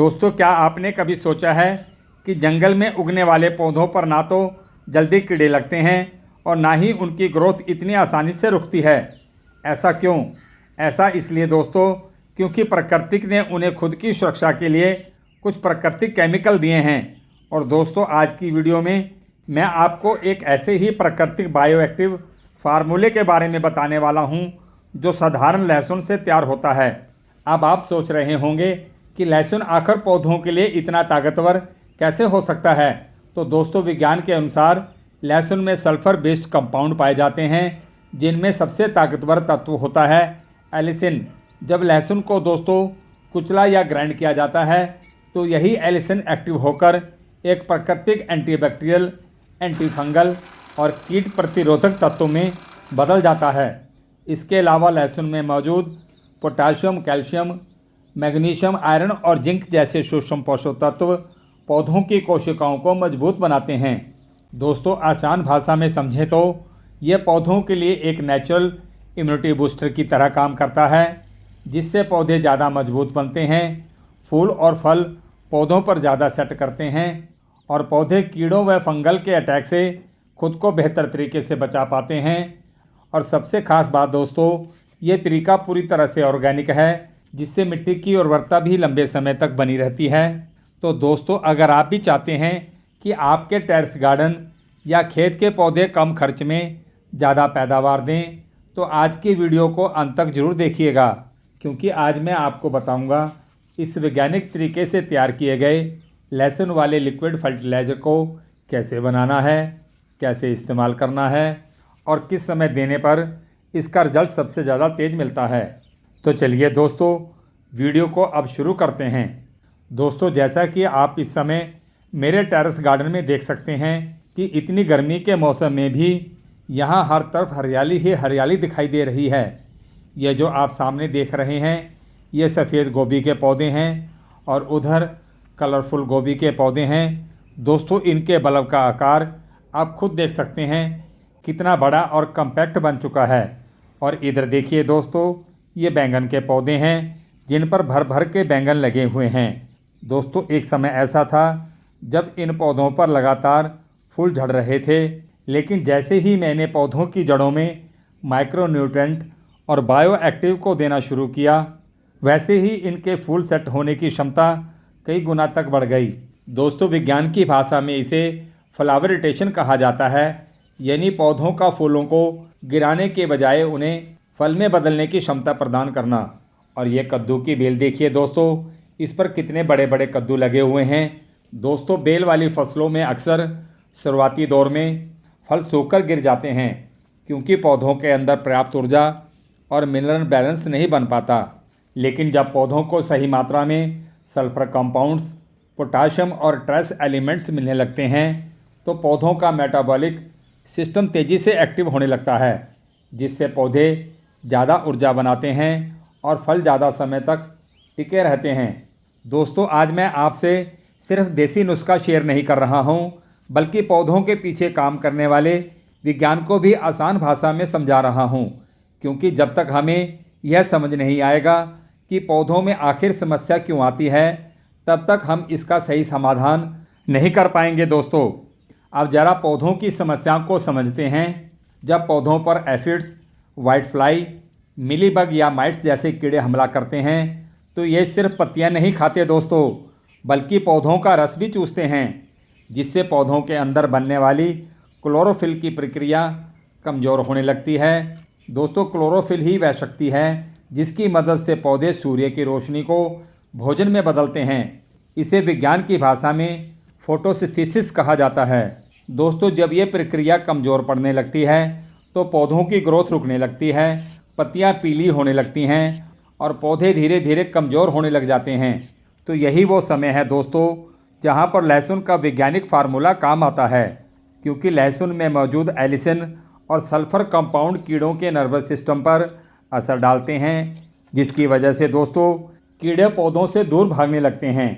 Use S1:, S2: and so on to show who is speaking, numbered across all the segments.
S1: दोस्तों, क्या आपने कभी सोचा है कि जंगल में उगने वाले पौधों पर ना तो जल्दी कीड़े लगते हैं और ना ही उनकी ग्रोथ इतनी आसानी से रुकती है। ऐसा क्यों? ऐसा इसलिए दोस्तों, क्योंकि प्रकृति ने उन्हें खुद की सुरक्षा के लिए कुछ प्राकृतिक केमिकल दिए हैं। और दोस्तों, आज की वीडियो में मैं आपको एक ऐसे ही प्राकृतिक बायोएक्टिव फार्मूले के बारे में बताने वाला हूं जो साधारण लहसुन से तैयार होता है। अब आप सोच रहे होंगे कि लहसुन आखिर पौधों के लिए इतना ताकतवर कैसे हो सकता है। तो दोस्तों, विज्ञान के अनुसार लहसुन में सल्फर बेस्ड कंपाउंड पाए जाते हैं, जिनमें सबसे ताकतवर तत्व होता है एलिसिन। जब लहसुन को दोस्तों कुचला या ग्राइंड किया जाता है तो यही एलिसिन एक्टिव होकर एक प्राकृतिक एंटीबैक्टीरियल, एंटीफंगल और कीट प्रतिरोधक तत्वों में बदल जाता है। इसके अलावा लहसुन में मौजूद पोटाशियम, कैल्शियम, मैग्नीशियम, आयरन और जिंक जैसे सूक्ष्म पोषक तत्व पौधों की कोशिकाओं को मजबूत बनाते हैं। दोस्तों, आसान भाषा में समझें तो ये पौधों के लिए एक नेचुरल इम्यूनिटी बूस्टर की तरह काम करता है, जिससे पौधे ज़्यादा मजबूत बनते हैं, फूल और फल पौधों पर ज़्यादा सेट करते हैं और पौधे कीड़ों व फंगल के अटैक से खुद को बेहतर तरीके से बचा पाते हैं। और सबसे खास बात दोस्तों, ये तरीका पूरी तरह से ऑर्गेनिक है, जिससे मिट्टी की उर्वरता भी लंबे समय तक बनी रहती है। तो दोस्तों, अगर आप भी चाहते हैं कि आपके टेरेस गार्डन या खेत के पौधे कम खर्च में ज़्यादा पैदावार दें, तो आज की वीडियो को अंत तक जरूर देखिएगा, क्योंकि आज मैं आपको बताऊंगा इस वैज्ञानिक तरीके से तैयार किए गए लहसुन वाले लिक्विड फर्टिलाइज़र को कैसे बनाना है, कैसे इस्तेमाल करना है और किस समय देने पर इसका रिजल्ट सबसे ज़्यादा तेज़ मिलता है। तो चलिए दोस्तों, वीडियो को अब शुरू करते हैं। दोस्तों, जैसा कि आप इस समय मेरे टेरेस गार्डन में देख सकते हैं कि इतनी गर्मी के मौसम में भी यहाँ हर तरफ हरियाली ही हरियाली दिखाई दे रही है। ये जो आप सामने देख रहे हैं, ये सफ़ेद गोभी के पौधे हैं और उधर कलरफुल गोभी के पौधे हैं। दोस्तों, इनके बल्ब का आकार आप खुद देख सकते हैं कितना बड़ा और कम्पैक्ट बन चुका है। और इधर देखिए दोस्तों, ये बैंगन के पौधे हैं जिन पर भर भर के बैंगन लगे हुए हैं। दोस्तों, एक समय ऐसा था जब इन पौधों पर लगातार फूल झड़ रहे थे, लेकिन जैसे ही मैंने पौधों की जड़ों में माइक्रोन्यूट्रेंट और बायोएक्टिव को देना शुरू किया, वैसे ही इनके फूल सेट होने की क्षमता कई गुना तक बढ़ गई। दोस्तों, विज्ञान की भाषा में इसे फ्लावर रोटेशन कहा जाता है, यानी पौधों का फूलों को गिराने के बजाय उन्हें फल में बदलने की क्षमता प्रदान करना। और ये कद्दू की बेल देखिए दोस्तों, इस पर कितने बड़े बड़े कद्दू लगे हुए हैं। दोस्तों, बेल वाली फसलों में अक्सर शुरुआती दौर में फल सूखकर गिर जाते हैं, क्योंकि पौधों के अंदर पर्याप्त ऊर्जा और मिनरल बैलेंस नहीं बन पाता। लेकिन जब पौधों को सही मात्रा में सल्फर कंपाउंड्स, पोटाशियम और ट्रेस एलिमेंट्स मिलने लगते हैं, तो पौधों का मेटाबॉलिक सिस्टम तेज़ी से एक्टिव होने लगता है, जिससे पौधे ज़्यादा ऊर्जा बनाते हैं और फल ज़्यादा समय तक टिके रहते हैं। दोस्तों, आज मैं आपसे सिर्फ देसी नुस्खा शेयर नहीं कर रहा हूँ, बल्कि पौधों के पीछे काम करने वाले विज्ञान को भी आसान भाषा में समझा रहा हूँ, क्योंकि जब तक हमें यह समझ नहीं आएगा कि पौधों में आखिर समस्या क्यों आती है, तब तक हम इसका सही समाधान नहीं कर पाएंगे। दोस्तों, अब ज़रा पौधों की समस्याओं को समझते हैं। जब पौधों पर एफिड्स, वाइट फ्लाई, मिलीबग या माइट्स जैसे कीड़े हमला करते हैं, तो ये सिर्फ पत्तियां नहीं खाते दोस्तों, बल्कि पौधों का रस भी चूसते हैं, जिससे पौधों के अंदर बनने वाली क्लोरोफिल की प्रक्रिया कमज़ोर होने लगती है। दोस्तों, क्लोरोफिल ही वह शक्ति है जिसकी मदद से पौधे सूर्य की रोशनी को भोजन में बदलते हैं। इसे विज्ञान की भाषा में फोटोसिंथेसिस कहा जाता है। दोस्तों, जब ये प्रक्रिया कमज़ोर पड़ने लगती है तो पौधों की ग्रोथ रुकने लगती है, पत्तियां पीली होने लगती हैं और पौधे धीरे धीरे कमज़ोर होने लग जाते हैं। तो यही वो समय है दोस्तों, जहां पर लहसुन का वैज्ञानिक फार्मूला काम आता है, क्योंकि लहसुन में मौजूद एलिसिन और सल्फर कंपाउंड कीड़ों के नर्वस सिस्टम पर असर डालते हैं, जिसकी वजह से दोस्तों कीड़े पौधों से दूर भागने लगते हैं।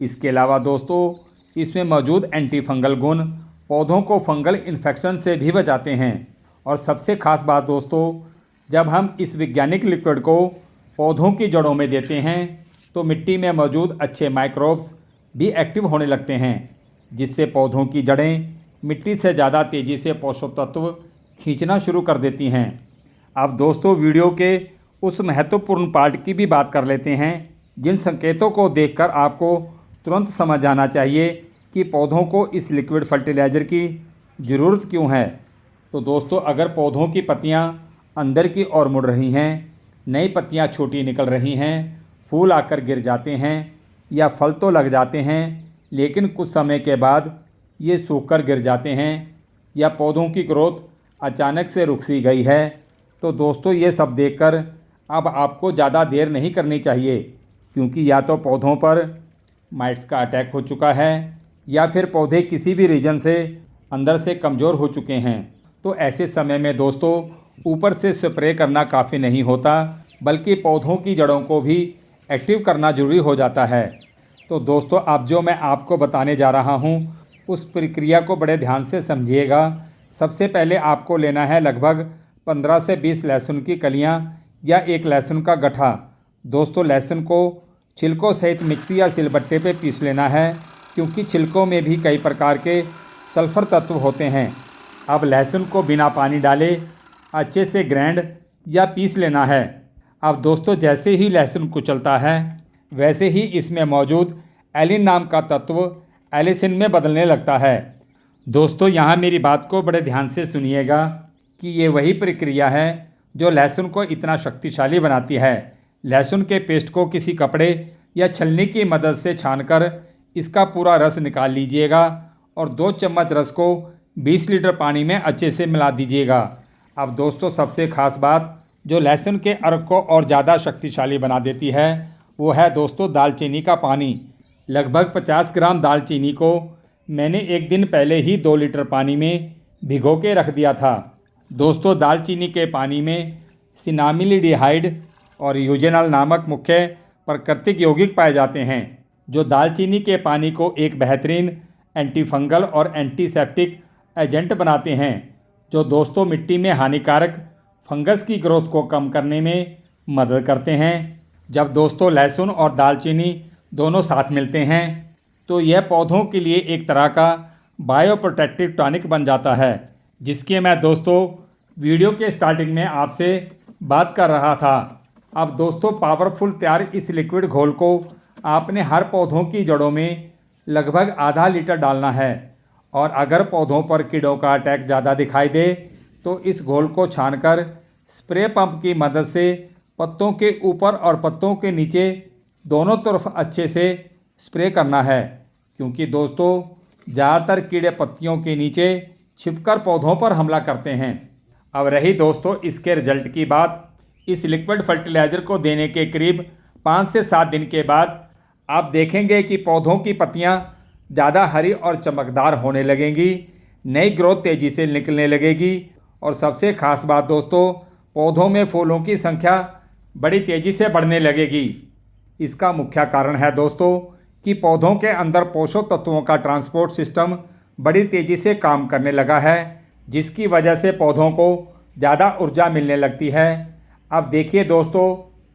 S1: इसके अलावा दोस्तों, इसमें मौजूद एंटी फंगल गुण पौधों को फंगल इन्फेक्शन से भी बचाते हैं। और सबसे खास बात दोस्तों, जब हम इस वैज्ञानिक लिक्विड को पौधों की जड़ों में देते हैं तो मिट्टी में मौजूद अच्छे माइक्रोब्स भी एक्टिव होने लगते हैं, जिससे पौधों की जड़ें मिट्टी से ज़्यादा तेज़ी से पोषक तत्व खींचना शुरू कर देती हैं। अब दोस्तों वीडियो के उस महत्वपूर्ण पार्ट की भी बात कर लेते हैं जिन संकेतों को देखकर आपको तुरंत समझ आना चाहिए कि पौधों को इस लिक्विड फर्टिलाइज़र की ज़रूरत क्यों है। तो दोस्तों अगर पौधों की पत्तियां अंदर की ओर मुड़ रही हैं, नई पत्तियां छोटी निकल रही हैं, फूल आकर गिर जाते हैं या फल तो लग जाते हैं लेकिन कुछ समय के बाद ये सूखकर गिर जाते हैं, या पौधों की ग्रोथ अचानक से रुक सी गई है, तो दोस्तों ये सब देखकर अब आपको ज़्यादा देर नहीं करनी चाहिए, क्योंकि या तो पौधों पर माइट्स का अटैक हो चुका है या फिर पौधे किसी भी रीजन से अंदर से कमज़ोर हो चुके हैं। तो ऐसे समय में दोस्तों ऊपर से स्प्रे करना काफ़ी नहीं होता, बल्कि पौधों की जड़ों को भी एक्टिव करना ज़रूरी हो जाता है। तो दोस्तों अब जो मैं आपको बताने जा रहा हूँ उस प्रक्रिया को बड़े ध्यान से समझिएगा। सबसे पहले आपको लेना है लगभग 15 से 20 लहसुन की कलियाँ या एक लहसुन का गट्ठा। दोस्तों लहसुन को छिलकों सहित मिक्सी या सिलबट्टे पे पीस लेना है, क्योंकि छिलकों में भी कई प्रकार के सल्फर तत्व होते हैं। अब लहसुन को बिना पानी डाले अच्छे से ग्राइंड या पीस लेना है। अब दोस्तों जैसे ही लहसुन कुचलता है वैसे ही इसमें मौजूद एलिन नाम का तत्व एलिसिन में बदलने लगता है। दोस्तों यहाँ मेरी बात को बड़े ध्यान से सुनिएगा कि ये वही प्रक्रिया है जो लहसुन को इतना शक्तिशाली बनाती है। लहसुन के पेस्ट को किसी कपड़े या छलनी की मदद से छानकर इसका पूरा रस निकाल लीजिएगा और 2 चम्मच रस को 20 लीटर पानी में अच्छे से मिला दीजिएगा। अब दोस्तों सबसे ख़ास बात जो लहसुन के अर्क को और ज़्यादा शक्तिशाली बना देती है वो है दोस्तों दालचीनी का पानी। लगभग 50 ग्राम दालचीनी को मैंने एक दिन पहले ही 2 लीटर पानी में भिगो के रख दिया था। दोस्तों दालचीनी के पानी में सिनामिलिडिहाइड और यूजेनॉल नामक मुख्य प्राकृतिक यौगिक पाए जाते हैं, जो दालचीनी के पानी को एक बेहतरीन एंटीफंगल और एंटीसेप्टिक एजेंट बनाते हैं, जो दोस्तों मिट्टी में हानिकारक फंगस की ग्रोथ को कम करने में मदद करते हैं। जब दोस्तों लहसुन और दालचीनी दोनों साथ मिलते हैं तो यह पौधों के लिए एक तरह का बायोप्रोटेक्टिव टॉनिक बन जाता है, जिसकी मैं दोस्तों वीडियो के स्टार्टिंग में आपसे बात कर रहा था। अब दोस्तों पावरफुल तैयार इस लिक्विड घोल को आपने हर पौधों की जड़ों में लगभग आधा लीटर डालना है, और अगर पौधों पर कीड़ों का अटैक ज़्यादा दिखाई दे तो इस घोल को छानकर स्प्रे पंप की मदद से पत्तों के ऊपर और पत्तों के नीचे दोनों तरफ अच्छे से स्प्रे करना है, क्योंकि दोस्तों ज़्यादातर कीड़े पत्तियों के नीचे छिपकर पौधों पर हमला करते हैं। अब रही दोस्तों इसके रिजल्ट की बात, इस लिक्विड फर्टिलाइज़र को देने के करीब 5 से 7 दिन के बाद आप देखेंगे कि पौधों की पत्तियां ज़्यादा हरी और चमकदार होने लगेंगी, नई ग्रोथ तेज़ी से निकलने लगेगी, और सबसे ख़ास बात दोस्तों पौधों में फूलों की संख्या बड़ी तेज़ी से बढ़ने लगेगी। इसका मुख्य कारण है दोस्तों कि पौधों के अंदर पोषक तत्वों का ट्रांसपोर्ट सिस्टम बड़ी तेज़ी से काम करने लगा है, जिसकी वजह से पौधों को ज़्यादा ऊर्जा मिलने लगती है। अब देखिए दोस्तों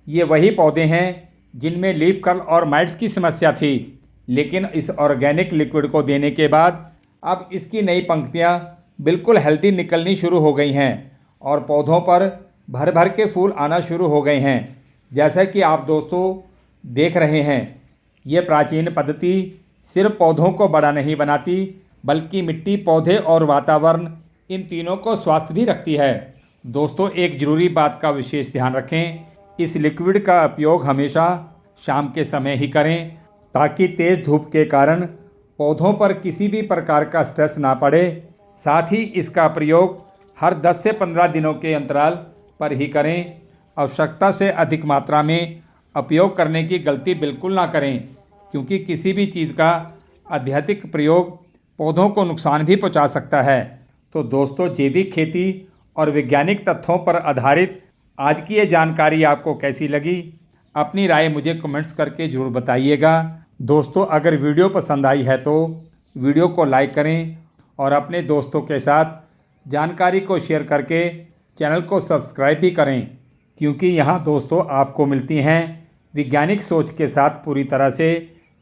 S1: ये वही पौधे हैं जिनमें लीफ कर्ल और माइट्स की समस्या थी, लेकिन इस ऑर्गेनिक लिक्विड को देने के बाद अब इसकी नई पंक्तियां बिल्कुल हेल्दी निकलनी शुरू हो गई हैं और पौधों पर भर भर के फूल आना शुरू हो गए हैं। जैसा कि आप दोस्तों देख रहे हैं, ये प्राचीन पद्धति सिर्फ पौधों को बड़ा नहीं बनाती, बल्कि मिट्टी, पौधे और वातावरण इन तीनों को स्वस्थ भी रखती है। दोस्तों एक ज़रूरी बात का विशेष ध्यान रखें, इस लिक्विड का उपयोग हमेशा शाम के समय ही करें, ताकि तेज़ धूप के कारण पौधों पर किसी भी प्रकार का स्ट्रेस ना पड़े। साथ ही इसका प्रयोग हर 10 से 15 दिनों के अंतराल पर ही करें। आवश्यकता से अधिक मात्रा में उपयोग करने की गलती बिल्कुल ना करें, क्योंकि किसी भी चीज़ का अत्यधिक प्रयोग पौधों को नुकसान भी पहुंचा सकता है। तो दोस्तों जैविक खेती और वैज्ञानिक तथ्यों पर आधारित आज की ये जानकारी आपको कैसी लगी, अपनी राय मुझे कमेंट्स करके ज़रूर बताइएगा। दोस्तों अगर वीडियो पसंद आई है तो वीडियो को लाइक करें और अपने दोस्तों के साथ जानकारी को शेयर करके चैनल को सब्सक्राइब भी करें, क्योंकि यहाँ दोस्तों आपको मिलती हैं वैज्ञानिक सोच के साथ पूरी तरह से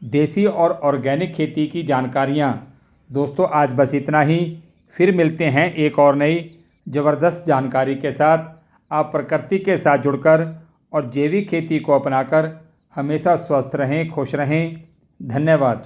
S1: देसी और ऑर्गेनिक खेती की जानकारियाँ। दोस्तों आज बस इतना ही, फिर मिलते हैं एक और नई ज़बरदस्त जानकारी के साथ। आप प्रकृति के साथ जुड़कर और जैविक खेती को अपनाकर हमेशा स्वस्थ रहें, खुश रहें। धन्यवाद।